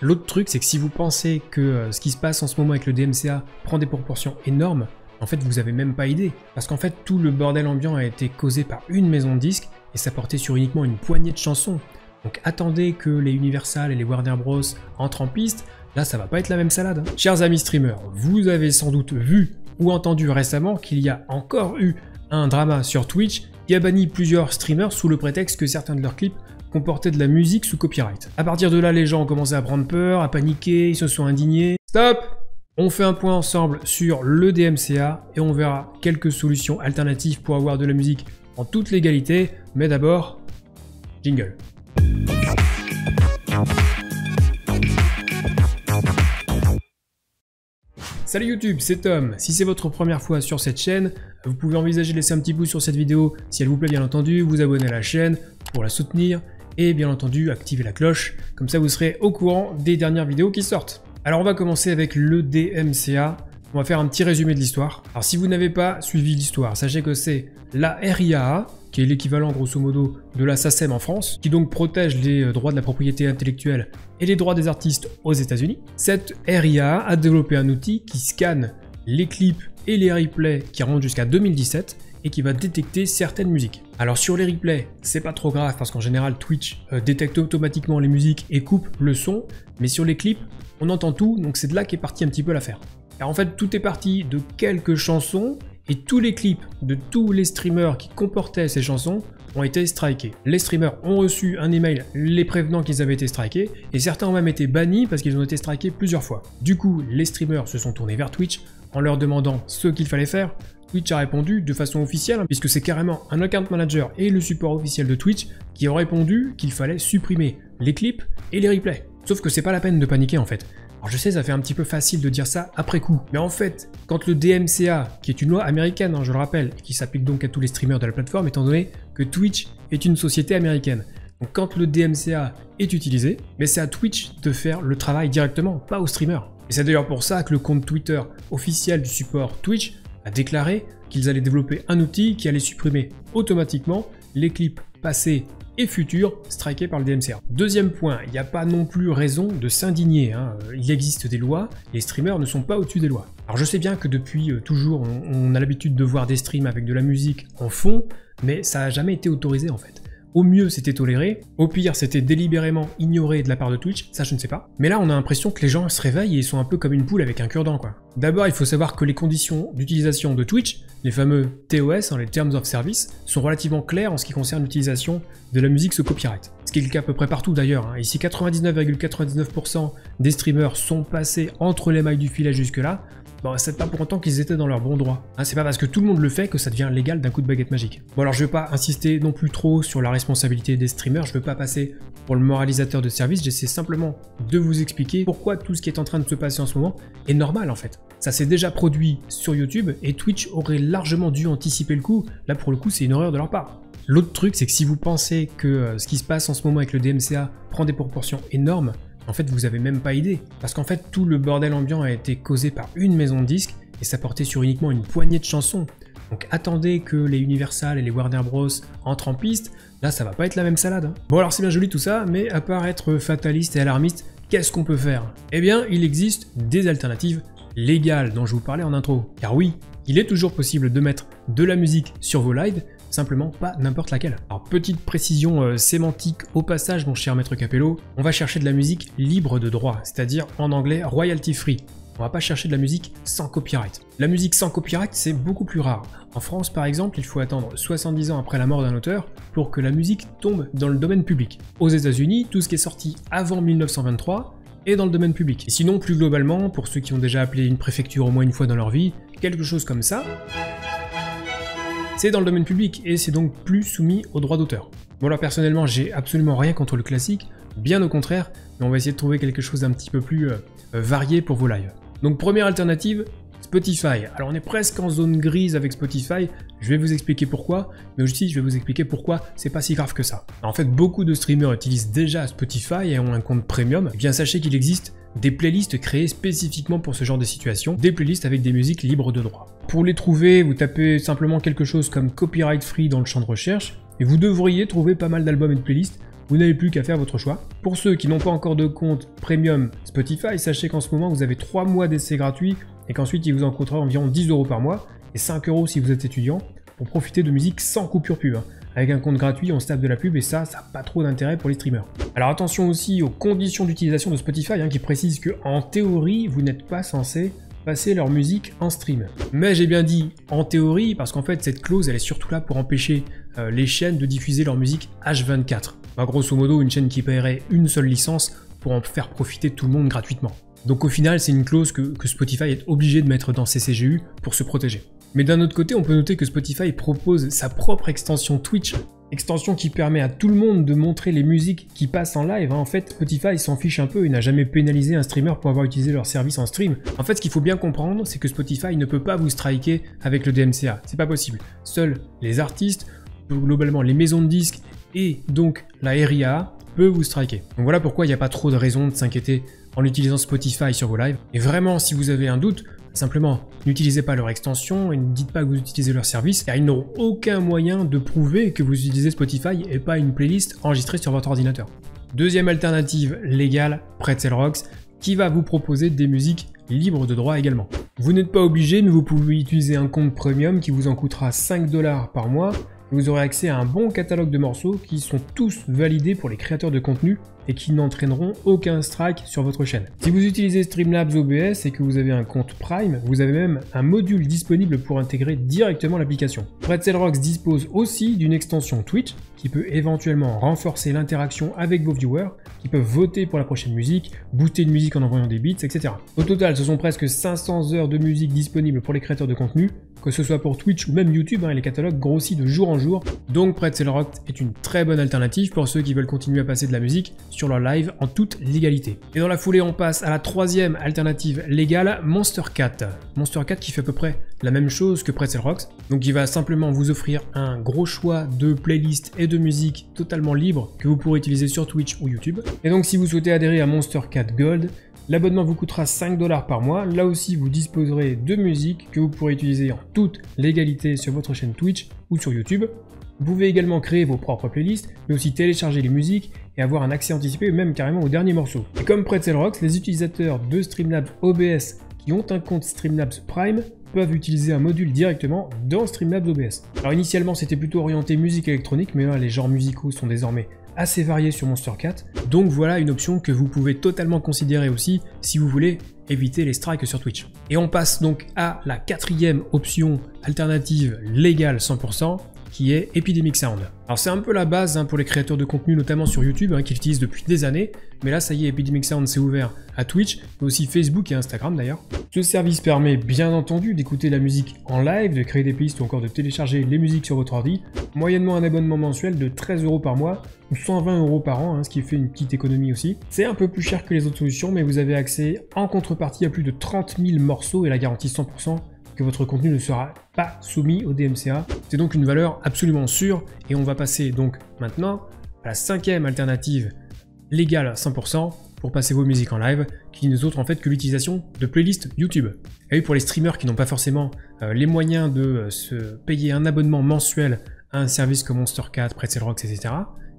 L'autre truc, c'est que si vous pensez que ce qui se passe en ce moment avec le DMCA prend des proportions énormes, en fait vous avez même pas idée. Parce qu'en fait tout le bordel ambiant a été causé par une maison de disques et ça portait sur uniquement une poignée de chansons. Donc attendez que les Universal et les Warner Bros entrent en piste, là ça va pas être la même salade. Chers amis streamers, vous avez sans doute vu ou entendu récemment qu'il y a encore eu un drama sur Twitch qui a banni plusieurs streamers sous le prétexte que certains de leurs clips comportaient de la musique sous copyright. À partir de là, les gens ont commencé à prendre peur, à paniquer, ils se sont indignés. Stop! On fait un point ensemble sur le DMCA et on verra quelques solutions alternatives pour avoir de la musique en toute légalité, mais d'abord, jingle. Salut YouTube, c'est Tom. Si c'est votre première fois sur cette chaîne, vous pouvez envisager de laisser un petit pouce sur cette vidéo si elle vous plaît bien entendu, vous abonner à la chaîne pour la soutenir et bien entendu activer la cloche, comme ça vous serez au courant des dernières vidéos qui sortent. Alors on va commencer avec le DMCA, on va faire un petit résumé de l'histoire. Alors si vous n'avez pas suivi l'histoire, sachez que c'est la RIAA, qui est l'équivalent grosso modo de la SACEM en France, qui donc protège les droits de la propriété intellectuelle et les droits des artistes aux États-Unis. Cette RIAA a développé un outil qui scanne les clips et les replays qui remontent jusqu'à 2017 et qui va détecter certaines musiques. Alors sur les replays, c'est pas trop grave parce qu'en général Twitch détecte automatiquement les musiques et coupe le son, mais sur les clips, on entend tout, donc c'est de là qu'est partie un petit peu l'affaire. Alors en fait, tout est parti de quelques chansons et tous les clips de tous les streamers qui comportaient ces chansons ont été strikés. Les streamers ont reçu un email les prévenant qu'ils avaient été strikés et certains ont même été bannis parce qu'ils ont été strikés plusieurs fois. Du coup, les streamers se sont tournés vers Twitch en leur demandant ce qu'il fallait faire. Twitch a répondu de façon officielle, puisque c'est carrément un account manager et le support officiel de Twitch qui ont répondu qu'il fallait supprimer les clips et les replays. Sauf que c'est pas la peine de paniquer en fait. Alors je sais, ça fait un petit peu facile de dire ça après coup, mais en fait, quand le DMCA, qui est une loi américaine, je le rappelle, et qui s'applique donc à tous les streamers de la plateforme, étant donné que Twitch est une société américaine. Donc quand le DMCA est utilisé, mais c'est à Twitch de faire le travail directement, pas aux streamers. Et c'est d'ailleurs pour ça que le compte Twitter officiel du support Twitch a déclaré qu'ils allaient développer un outil qui allait supprimer automatiquement les clips passés et futurs strikés par le DMCA. Deuxième point, il n'y a pas non plus raison de s'indigner. Il existe des lois, les streamers ne sont pas au-dessus des lois. Alors je sais bien que depuis toujours, on a l'habitude de voir des streams avec de la musique en fond, mais ça n'a jamais été autorisé en fait. Au mieux, c'était toléré. Au pire, c'était délibérément ignoré de la part de Twitch. Ça, je ne sais pas. Mais là, on a l'impression que les gens se réveillent et ils sont un peu comme une poule avec un cure-dent, quoi. D'abord, il faut savoir que les conditions d'utilisation de Twitch, les fameux TOS, les Terms of Service, sont relativement claires en ce qui concerne l'utilisation de la musique sous copyright. Ce qui est le cas à peu près partout d'ailleurs. Ici, 99,99% des streamers sont passés entre les mailles du filet jusque-là. Bon, c'est pas pour autant qu'ils étaient dans leur bon droit. C'est pas parce que tout le monde le fait que ça devient légal d'un coup de baguette magique. Bon alors je vais pas insister non plus trop sur la responsabilité des streamers, je veux pas passer pour le moralisateur de service, j'essaie simplement de vous expliquer pourquoi tout ce qui est en train de se passer en ce moment est normal en fait. Ça s'est déjà produit sur YouTube et Twitch aurait largement dû anticiper le coup, là pour le coup c'est une erreur de leur part. L'autre truc c'est que si vous pensez que ce qui se passe en ce moment avec le DMCA prend des proportions énormes, en fait vous avez même pas idée, parce qu'en fait tout le bordel ambiant a été causé par une maison de disques et ça portait sur uniquement une poignée de chansons. Donc attendez que les Universal et les Warner Bros entrent en piste, là ça va pas être la même salade. Bon alors c'est bien joli tout ça, mais à part être fataliste et alarmiste, qu'est-ce qu'on peut faire? Eh bien il existe des alternatives légales dont je vous parlais en intro. Car oui, il est toujours possible de mettre de la musique sur vos lives, simplement pas n'importe laquelle. Alors petite précision sémantique au passage mon cher maître Capello, on va chercher de la musique libre de droit, c'est-à-dire en anglais royalty free. On va pas chercher de la musique sans copyright. La musique sans copyright c'est beaucoup plus rare. En France par exemple, il faut attendre 70 ans après la mort d'un auteur pour que la musique tombe dans le domaine public. Aux États-Unis, tout ce qui est sorti avant 1923 est dans le domaine public. Et sinon plus globalement, pour ceux qui ont déjà appelé une préfecture au moins une fois dans leur vie, quelque chose comme ça, c'est dans le domaine public et c'est donc plus soumis aux droits d'auteur. Bon alors personnellement j'ai absolument rien contre le classique, bien au contraire, mais on va essayer de trouver quelque chose d'un petit peu plus varié pour vos lives. Donc première alternative, Spotify. Alors on est presque en zone grise avec Spotify, je vais vous expliquer pourquoi, mais aussi je vais vous expliquer pourquoi c'est pas si grave que ça. Alors, en fait beaucoup de streamers utilisent déjà Spotify et ont un compte premium, et bien sachez qu'il existe des playlists créées spécifiquement pour ce genre de situation, des playlists avec des musiques libres de droit. Pour les trouver, vous tapez simplement quelque chose comme copyright free dans le champ de recherche, et vous devriez trouver pas mal d'albums et de playlists vous n'avez plus qu'à faire votre choix. Pour ceux qui n'ont pas encore de compte Premium Spotify, sachez qu'en ce moment vous avez 3 mois d'essai gratuit et qu'ensuite il vous en coûtera environ 10 € par mois et 5 € si vous êtes étudiant pour profiter de musique sans coupure pub. Avec un compte gratuit, on se tape de la pub et ça n'a pas trop d'intérêt pour les streamers. Alors attention aussi aux conditions d'utilisation de Spotify qui précisent qu'en théorie, vous n'êtes pas censé passer leur musique en stream. Mais j'ai bien dit en théorie parce qu'en fait cette clause elle est surtout là pour empêcher les chaînes de diffuser leur musique H24. Grosso modo une chaîne qui paierait une seule licence pour en faire profiter tout le monde gratuitement. Donc au final c'est une clause que Spotify est obligé de mettre dans ses CGU pour se protéger. Mais d'un autre côté on peut noter que Spotify propose sa propre extension Twitch, extension qui permet à tout le monde de montrer les musiques qui passent en live. En fait, Spotify s'en fiche un peu et n'a jamais pénalisé un streamer pour avoir utilisé leur service en stream. En fait, ce qu'il faut bien comprendre, c'est que Spotify ne peut pas vous striker avec le DMCA. C'est pas possible. Seuls les artistes, globalement les maisons de disques et donc la RIAA peuvent vous striker. Donc voilà pourquoi il n'y a pas trop de raison de s'inquiéter en utilisant Spotify sur vos lives. Et vraiment, si vous avez un doute, simplement, n'utilisez pas leur extension et ne dites pas que vous utilisez leur service, car ils n'auront aucun moyen de prouver que vous utilisez Spotify et pas une playlist enregistrée sur votre ordinateur. Deuxième alternative légale, Pretzel Rocks, qui va vous proposer des musiques libres de droit également. Vous n'êtes pas obligé, mais vous pouvez utiliser un compte premium qui vous en coûtera 5 $ par mois. Vous aurez accès à un bon catalogue de morceaux qui sont tous validés pour les créateurs de contenu et qui n'entraîneront aucun strike sur votre chaîne. Si vous utilisez Streamlabs OBS et que vous avez un compte Prime, vous avez même un module disponible pour intégrer directement l'application. Pretzel Rocks dispose aussi d'une extension Twitch qui peut éventuellement renforcer l'interaction avec vos viewers, qui peuvent voter pour la prochaine musique, booster une musique en envoyant des beats, etc. Au total, ce sont presque 500 heures de musique disponibles pour les créateurs de contenu, que ce soit pour Twitch ou même YouTube, les catalogues grossissent de jour en jour, donc Pretzel Rocks est une très bonne alternative pour ceux qui veulent continuer à passer de la musique sur leur live en toute légalité. Et dans la foulée, on passe à la troisième alternative légale, Monstercat. Monstercat qui fait à peu près la même chose que Pretzel Rocks, donc il va simplement vous offrir un gros choix de playlists et de musique totalement libre que vous pourrez utiliser sur Twitch ou YouTube. Et donc si vous souhaitez adhérer à Monstercat Gold, l'abonnement vous coûtera 5 $ par mois. Là aussi, vous disposerez de musique que vous pourrez utiliser en toute légalité sur votre chaîne Twitch ou sur YouTube. Vous pouvez également créer vos propres playlists, mais aussi télécharger les musiques et avoir un accès anticipé ou même carrément aux derniers morceaux. Et comme Pretzel Rocks, les utilisateurs de Streamlabs OBS qui ont un compte Streamlabs Prime peuvent utiliser un module directement dans Streamlabs OBS. Alors initialement, c'était plutôt orienté musique électronique, mais là, les genres musicaux sont désormais assez variés sur Monstercat, donc voilà une option que vous pouvez totalement considérer aussi si vous voulez éviter les strikes sur Twitch. Et on passe donc à la quatrième option alternative légale 100%, qui est Epidemic Sound. Alors c'est un peu la base pour les créateurs de contenu, notamment sur YouTube, qui l'utilisent depuis des années, mais là ça y est, Epidemic Sound s'est ouvert à Twitch, mais aussi Facebook et Instagram d'ailleurs. Ce service permet bien entendu d'écouter la musique en live, de créer des playlists ou encore de télécharger les musiques sur votre ordi, moyennement un abonnement mensuel de 13 € par mois ou 120 € par an, ce qui fait une petite économie aussi. C'est un peu plus cher que les autres solutions, mais vous avez accès en contrepartie à plus de 30 000 morceaux et la garantie 100% que votre contenu ne sera pas soumis au DMCA. C'est donc une valeur absolument sûre et on va passer donc maintenant à la cinquième alternative légale à 100% pour passer vos musiques en live, qui n'est autre en fait que l'utilisation de playlists YouTube. Et oui, pour les streamers qui n'ont pas forcément les moyens de se payer un abonnement mensuel à un service comme Monstercat, Pretzel Rocks, etc.,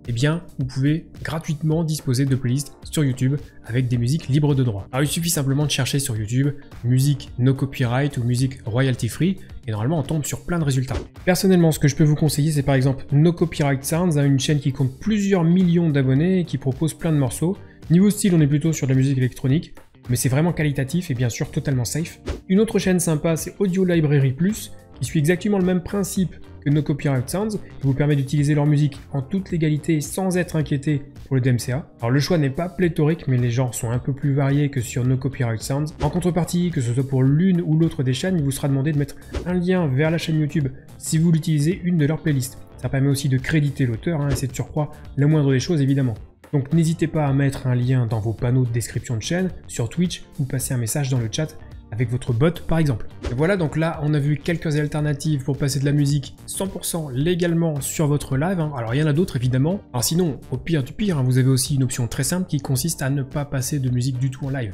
eh bien, vous pouvez gratuitement disposer de playlists sur YouTube avec des musiques libres de droit. Alors, il suffit simplement de chercher sur YouTube musique no copyright ou musique royalty free et normalement on tombe sur plein de résultats. Personnellement, ce que je peux vous conseiller, c'est par exemple No Copyright Sounds, une chaîne qui compte plusieurs millions d'abonnés et qui propose plein de morceaux. Niveau style, on est plutôt sur de la musique électronique, mais c'est vraiment qualitatif et bien sûr totalement safe. Une autre chaîne sympa, c'est Audio Library Plus, qui suit exactement le même principe que No Copyright Sounds, qui vous permet d'utiliser leur musique en toute légalité sans être inquiété pour le DMCA. Alors le choix n'est pas pléthorique, mais les genres sont un peu plus variés que sur No Copyright Sounds. En contrepartie, que ce soit pour l'une ou l'autre des chaînes, il vous sera demandé de mettre un lien vers la chaîne YouTube si vous l'utilisez une de leurs playlists. Ça permet aussi de créditer l'auteur, et c'est de surcroît la moindre des choses évidemment. Donc n'hésitez pas à mettre un lien dans vos panneaux de description de chaîne, sur Twitch, ou passer un message dans le chat avec votre bot par exemple. Et voilà, donc là on a vu quelques alternatives pour passer de la musique 100% légalement sur votre live. Alors il y en a d'autres évidemment. Alors sinon, au pire du pire, vous avez aussi une option très simple qui consiste à ne pas passer de musique du tout en live.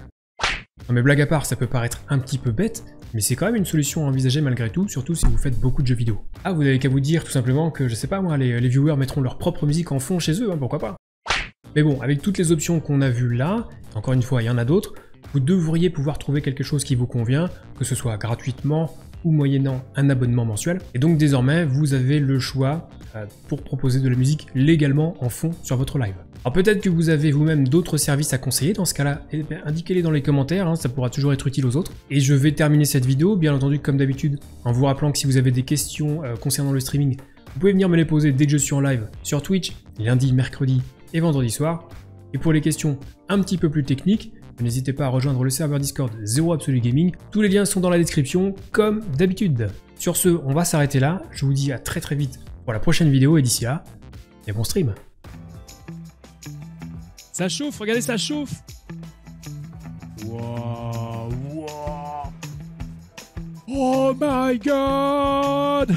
Non mais blague à part, ça peut paraître un petit peu bête, mais c'est quand même une solution à envisager malgré tout, surtout si vous faites beaucoup de jeux vidéo. Ah, vous n'avez qu'à vous dire tout simplement que, je sais pas moi, les viewers mettront leur propre musique en fond chez eux, pourquoi pas. Mais bon, avec toutes les options qu'on a vues là, encore une fois, il y en a d'autres, vous devriez pouvoir trouver quelque chose qui vous convient, que ce soit gratuitement ou moyennant un abonnement mensuel. Et donc désormais, vous avez le choix pour proposer de la musique légalement en fond sur votre live. Alors peut-être que vous avez vous-même d'autres services à conseiller, dans ce cas-là, indiquez-les dans les commentaires, hein, ça pourra toujours être utile aux autres. Et je vais terminer cette vidéo, bien entendu comme d'habitude, en vous rappelant que si vous avez des questions concernant le streaming, vous pouvez venir me les poser dès que je suis en live sur Twitch, lundi, mercredi et vendredi soir. Et pour les questions un petit peu plus techniques, n'hésitez pas à rejoindre le serveur Discord Zero Absolute Gaming, tous les liens sont dans la description comme d'habitude. Sur ce, on va s'arrêter là, je vous dis à très très vite pour la prochaine vidéo et d'ici là, et bon stream. Ça chauffe, regardez, ça chauffe. Wow, wow. Oh my god.